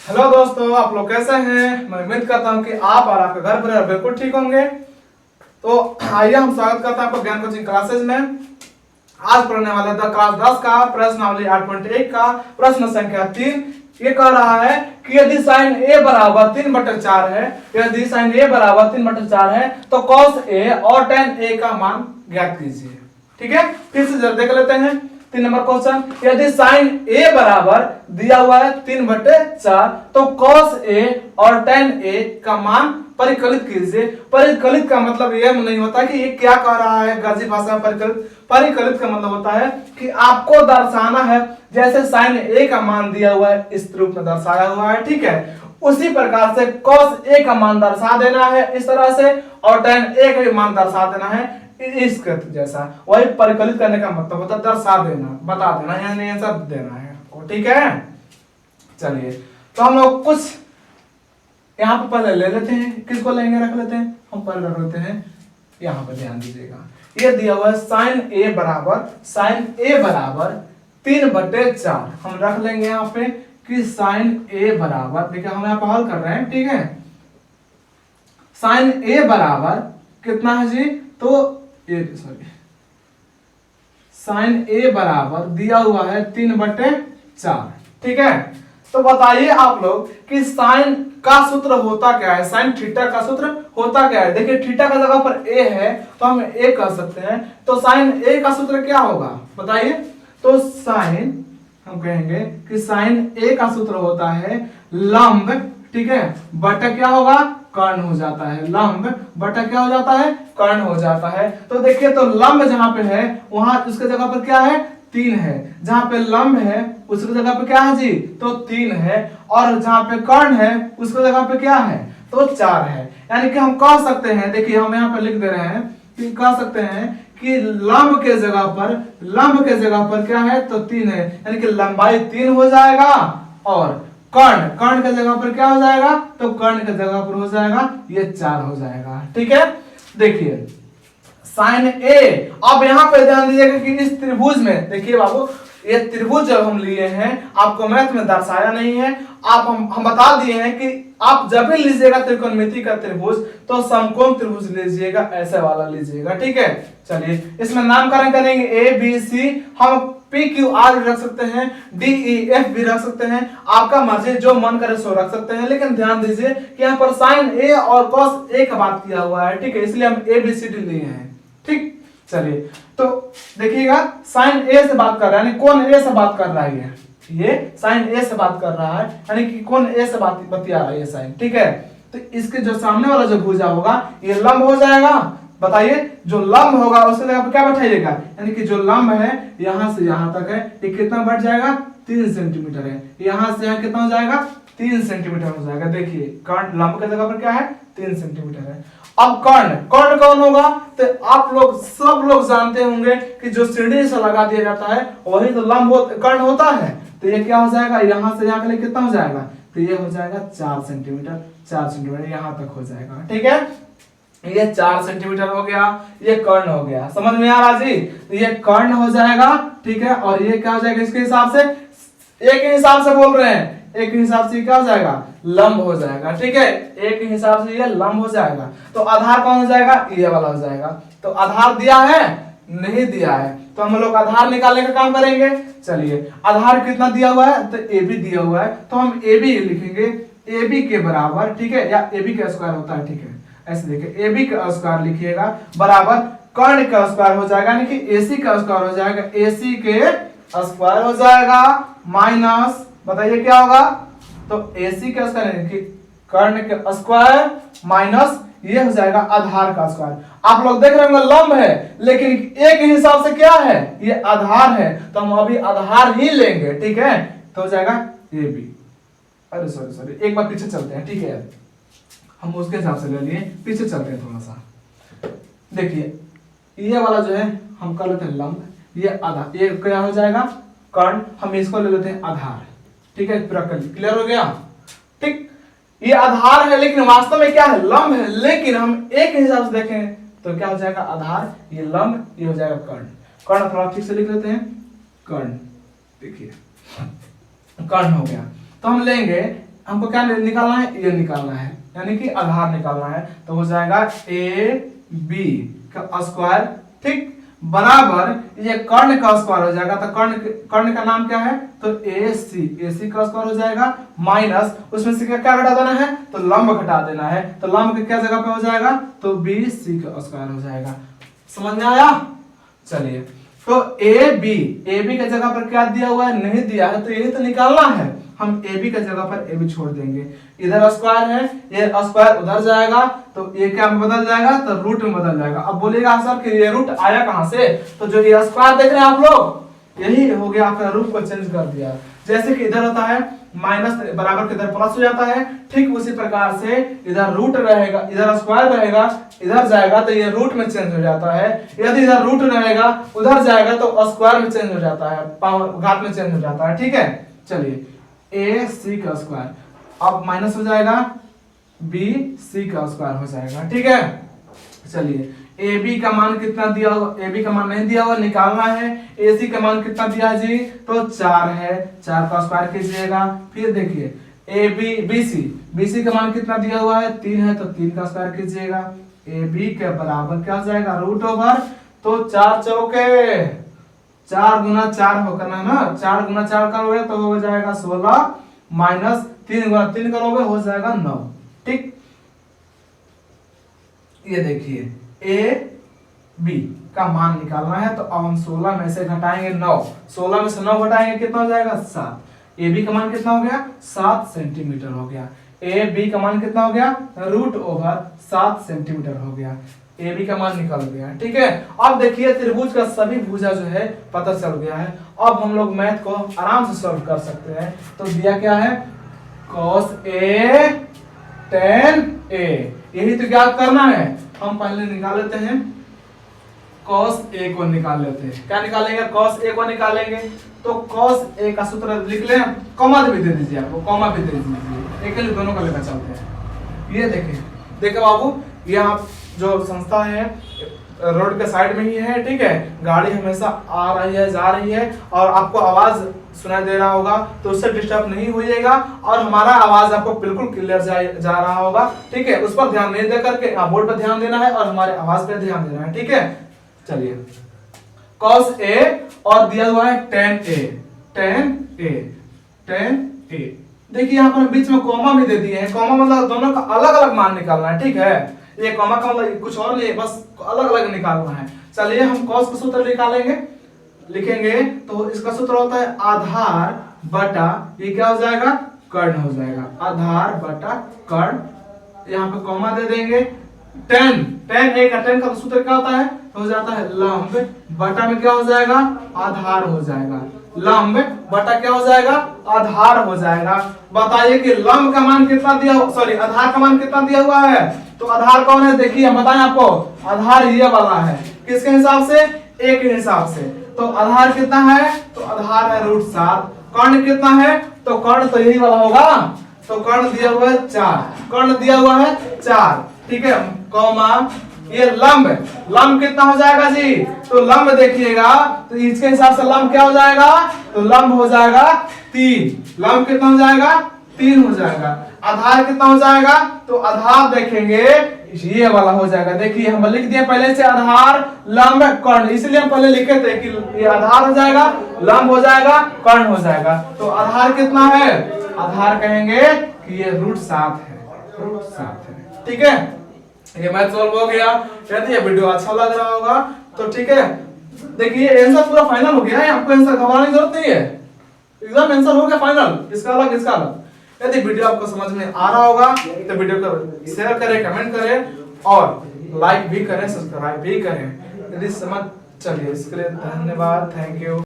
Hello दोस्तों, आप लोग कैसे हैं। मैं उम्मीद करता हूं कि आप और आपके घर परिवार बिल्कुल ठीक होंगे। तो आइए हम स्वागत करते हैं आपको ज्ञान कोचिंग क्लासेज में। आज पढ़ने वाले क्लास 10 का प्रश्नावली 8.1 का प्रश्न संख्या 3। ये कह रहा है कि यदि साइन a बराबर 3/4 है, यदि साइन a बराबर 3/4 है तो cos a और tan a का मान ज्ञात कीजिए। ठीक है, फिर से जरा देख लेते हैं 3 नंबर क्वेश्चन। यदि साइन a बराबर दिया हुआ है 3/4 तो cos a और tan a का मान परिकलित कीजिए। परिकलित का मतलब यह नहीं होता कि ये क्या कह रहा है गजी भाषा में। परिकलित का मतलब होता है कि आपको दर्शाना है जैसे साइन a का मान दिया हुआ है इस रूप में दर्शाया हुआ है। ठीक है, उसी प्रकार से cos a का मान दर्शा देना है इस तरह से, और tan a का भी मान दर्शा देना है इस जैसा। वही परिकलित करने का मतलब होता है दर्शा देना, बता देना, यानी आंसर देना है आपको। ठीक है, चलिए तो हम लोग कुछ यहाँ पे पहले ले लेते हैं। किसको लेंगे, रख लेते हैं, हम पहले रख लेते हैं यहाँ पे, ध्यान दीजिएगा। ये दिया हुआ है साइन a बराबर 3/4। हम रख लेंगे यहाँ पे कि साइन a बराबर, देखिए हम यहाँ पे हल कर रहे हैं। ठीक है, साइन a बराबर कितना है जी, तो साइन a बराबर दिया हुआ है 3/4। ठीक है, तो बताइए आप लोग कि साइन का सूत्र होता क्या है, साइन थीटा का सूत्र होता क्या है। देखिए थीटा का जगह पर a है तो हम a कह सकते हैं, तो साइन a का सूत्र क्या होगा बताइए। तो साइन, हम कहेंगे कि साइन a का सूत्र होता है लंब, ठीक है, बटा क्या होगा, कर्ण हो जाता है। लंब बटा क्या हो जाता है, कर्ण हो जाता है। तो देखिए, तो लंब जहां पे है वहां उसके जगह पर क्या है, 3 है। जहां पे लंब है उसकी जगह पे क्या है जी, तो 3 है। और जहां पे कर्ण है उसकी जगह पे क्या है, तो 4 है। यानी कि हम कह सकते हैं, देखिए हम यहाँ पे लिख दे रहे हैं कि कह सकते हैं कि लंब के जगह पर क्या है, तो 3 है। यानी कि लंबाई 3 हो जाएगा, और कर्ण के जगह पर क्या हो जाएगा, तो कर्ण के जगह पर हो जाएगा ये 4 हो जाएगा। ठीक है, देखिए साइन a। अब यहां पे ध्यान दीजिएगा कि इस त्रिभुज में, देखिए बाबू ये त्रिभुज जब हम लिए हैं, आपको मैथ में दर्शाया नहीं है, आप हम बता दिए हैं कि आप जब भी लीजिएगा त्रिकोणमिति का त्रिभुज तो समकोण त्रिभुज लीजिएगा, ऐसे वाला लीजिएगा। ठीक है, चलिए इसमें नामकरण करेंगे a b c, हम p q r भी रख सकते हैं, d e f भी रख सकते हैं, आपका मर्जी, जो मन करे सो रख सकते हैं। लेकिन ध्यान दीजिए कि यहाँ पर साइन a और cos a का बात किया हुआ है। ठीक है, इसलिए हम a b c d लिए हैं। ठीक, चलिए तो देखिएगा साइन a से बात कर रहा है, यानी कौन a से बात कर रहा है, ये साइन a से बात कर रहा है, यानी कि कौन a से बात बतिया रहा है ये साइन। ठीक है, तो इसके जो सामने वाला जो भुजा होगा ये लंब हो जाएगा। बताइए, जो लंब होगा उसके जगह पे क्या बैठाइएगा, यानी कि जो लंब है यहां से यहां तक है, ये कितना बढ़ जाएगा, 3 सेंटीमीटर है। यहां से यहां कितना हो जाएगा, 3 सेंटीमीटर हो जाएगा। देखिए कर्ण लंब के जगह पर क्या है, 3 सेंटीमीटर है। अब कर्ण कौन होगा, तो आप लोग सब लोग जानते होंगे कि जो सीढ़ी से लगा दिया जाता है वही तो लंब कर्ण होता है। तो ये क्या हो जाएगा, यहां से यहां के लिए कितना हो जाएगा, तो ये हो जाएगा 4 सेंटीमीटर यहां तक हो जाएगा। ठीक है, ये 4 सेंटीमीटर हो गया, ये कर्ण हो गया। समझ में आ रहा जी, तो ये कर्ण हो जाएगा। ठीक है, और ये क्या हो जाएगा, इसके हिसाब से, एक हिसाब से बोल रहे हैं, एक हिसाब से क्या हो जाएगा, लंब हो जाएगा। ठीक है, एक हिसाब से ये लंब हो जाएगा। तो आधार कौन हो जाएगा, ये वाला हो जाएगा। तो आधार दिया है, नहीं दिया है, तो हम लोग आधार निकालने का काम करेंगे। चलिए आधार कितना दिया हुआ है, तो ए बी दिया हुआ है, तो हम ए बी लिखेंगे, ए बी के बराबर, ठीक है, या ए बी का स्क्वायर होता है। ठीक है, ऐसे देखिए ए बी का स्क्वायर लिखिएगा बराबर कर्ण का स्क्वायर हो जाएगा, यानी कि ए सी का स्क्वायर हो जाएगा, ए सी के स्क्वायर हो जाएगा माइनस, बताइए क्या होगा, तो AC का स्क्वायर यानी कि कर्ण के स्क्वायर माइनस ये हो जाएगा आधार का स्क्वायर। आप लोग देख रहे होंगे लंब है, लेकिन एक हिसाब से क्या है, ये आधार है, तो हम अभी आधार ही लेंगे। ठीक है, तो हो जाएगा AB। अरे सॉरी एक बार पीछे चलते हैं। ठीक है, हम उसके हिसाब से ले लिए, पीछे चलते हैं थोड़ा सा। देखिए ये वाला जो है हम कर लेते हैं लंब, ये आधार, ये क्या हो जाएगा कर्ण, हम इसको ले लेते हैं आधार। ठीक है, पूरा क्लियर हो गया। ठीक, ये आधार है लेकिन वास्तव में क्या है, लंब है। लेकिन हम एक हिसाब से देखें तो क्या हो जाएगा, आधार, ये लंब, ये हो जाएगा कर्ण। कर्ण थोड़ा ठीक से लिख लेते हैं, कर्ण, देखिए कर्ण हो गया। तो हम लेंगे हमको क्या निकालना है, ए निकालना है, यानी कि आधार निकालना है। तो हो जाएगा ए बी का स्क्वायर, ठीक, बराबर ये कर्ण का स्क्वायर हो जाएगा। तो कर्ण का नाम क्या है, तो ए सी का स्क्वायर हो जाएगा, माइनस उसमें से क्या घटा देना है, तो लंब घटा देना है। तो लंब के क्या जगह पे हो जाएगा, तो बी सी का स्क्वायर हो जाएगा। समझ में आया? चलिए, तो ए बी के जगह पर क्या दिया हुआ है, नहीं दिया है, तो यही तो निकालना है। हम ए बी के जगह पर ए बी छोड़ देंगे, इधर स्क्वायर है, ये स्क्वायर उधर जाएगा, तो ये क्या में बदल जाएगा, तो रूट में बदल जाएगा। अब बोलेगा सर कि ये रूट आया कहां से, तो जो ये स्क्वायर देख रहे हैं आप लोग, यही हो गया, आपका रूट को चेंज कर दिया। जैसे कि इधर होता है माइनस बराबर के इधर प्लस हो जाता है, ठीक उसी प्रकार से इधर रूट रहेगा, इधर स्क्वायर रहेगा, इधर जाएगा तो ये रूट में चेंज हो जाता है। यदि इधर रूट रहेगा उधर जाएगा तो स्क्वायर में चेंज हो जाता है, पावर घात में चेंज हो जाता है, ठीक है। चलिए, ए सी का स्क्वायर अब माइनस हो जाएगा, बी सी का स्क्वायर हो जाएगा, ठीक है। चलिए, ए बी का मान कितना दिया हुआ, ए बी का मान नहीं दिया हुआ, निकालना है। ए सी का मान कितना दिया जी, तो 4 है, 4 का स्क्वायर कीजिएगा। फिर देखिए ए बी बी सी का मान कितना दिया हुआ है, 3 है, तो 3 का स्क्वायर कीजिएगा। ए बी के बराबर क्या हो जाएगा, रूट ओवर, तो 4 चौके 4 गुना 4 हो करना है ना, 4 गुना 4 करोगे तो हो जाएगा 16, माइनस 3 गुना 3 करोगे हो जाएगा 9, ठीक। ये देखिए ए बी का मान निकालना है, तो अब हम 16 में से घटाएंगे 9, 16 में से 9 घटाएंगे कितना हो जाएगा, 7। ए बी का मान कितना हो गया, 7 सेंटीमीटर हो गया। ए बी का मान कितना हो गया, रूट ओवर 7 सेंटीमीटर हो गया। ए बी का मान निकल गया, ठीक है। अब देखिए त्रिभुज का सभी भुजा जो है पता चल गया है। अब हम लोग मैथ को आराम से सॉल्व कर सकते हैं। तो दिया क्या है, cos A tan A, यही तो क्या करना है। हम पहले निकाल लेते हैं, cos A को निकाल लेते हैं। क्या निकालेंगे, cos A को निकालेंगे। तो cos A का सूत्र लिख लें, कॉमा भी दे दीजिए, आपको कॉमा भी दे दीजिए, एक लिए दोनों का लेकर चलते हैं। ये देखिए बाबू, ये आप जो संस्था है रोड के साइड में ही है, ठीक है। गाड़ी हमेशा आ रही है, जा रही है, और आपको आवाज सुनाई दे रहा होगा, तो उससे डिस्टर्ब नहीं होइएगा, और हमारा आवाज आपको बिल्कुल क्लियर जा रहा होगा, ठीक है। उस पर ध्यान नहीं दे करके बोर्ड पर ध्यान देना है और हमारे आवाज पर ध्यान देना है, ठीक है। चलिए, cos A और दिया हुआ है tan A। देखिए यहाँ पर बीच में कॉमा भी दे दिए हैं। कॉमा मतलब दोनों का अलग अलग मान निकालना है, ठीक है। ये कॉमा का मतलब कुछ और नहीं, बस अलग अलग निकालना है। चलिए, हम cos का सूत्र निकालेंगे, लिखेंगे। तो इसका सूत्र होता है आधार बटा, ये क्या हो जाएगा, कर्ण हो जाएगा, आधार बटा कर्ण। यहाँ पे कॉमा दे देंगे। tan A का tan का सूत्र क्या होता है, तो हो जाता है लंब बटा में क्या हो जाएगा, आधार हो जाएगा। लंब बटा क्या हो जाएगा, आधार हो जाएगा। बताइए कि लंब का मान कितना दिया, सॉरी आधार का मान कितना दिया हुआ है। तो आधार कौन है, देखिए हम बताएं आपको, आधार ये वाला है। किसके हिसाब से, A के हिसाब से। तो आधार कितना है, तो आधार है √7। कर्ण कितना है, तो कर्ण तो यही वाला होगा। तो कर्ण दिया हुआ है 4, कर्ण दिया हुआ है 4, ठीक है, कॉमा। ये लंब कितना हो जाएगा जी, तो लंब देखिएगा, तो इसके हिसाब से लंब क्या हो जाएगा, तो लंब हो जाएगा 3। लंब कितना हो जाएगा, 3 हो जाएगा। आधार कितना हो जाएगा, तो आधार देखेंगे ये वाला हो जाएगा। देखिए हम लिख दिए पहले से आधार लंब कर्ण, इसलिए हम पहले लिखे थे कि ये आधार हो जाएगा, लंब हो जाएगा, कर्ण हो जाएगा। तो आधार कितना है, आधार कहेंगे कि ये √7 है, ठीक है। ये मैथ सॉल्व हो गया। यदि ये वीडियो अच्छा लग रहा होगा तो ठीक है। देखिए आंसर पूरा फाइनल हो गया है, आपको आंसर घबराने की जरूरत नहीं है, एकदम आंसर हो गया फाइनल, इसका अलग इसका अलग। यदि वीडियो आपको समझ में आ रहा होगा तो वीडियो को शेयर करें, कमेंट करें और लाइक भी करें, सब्सक्राइब भी करें। यदि समझ, चलिए इसके लिए धन्यवाद, थैंक यू।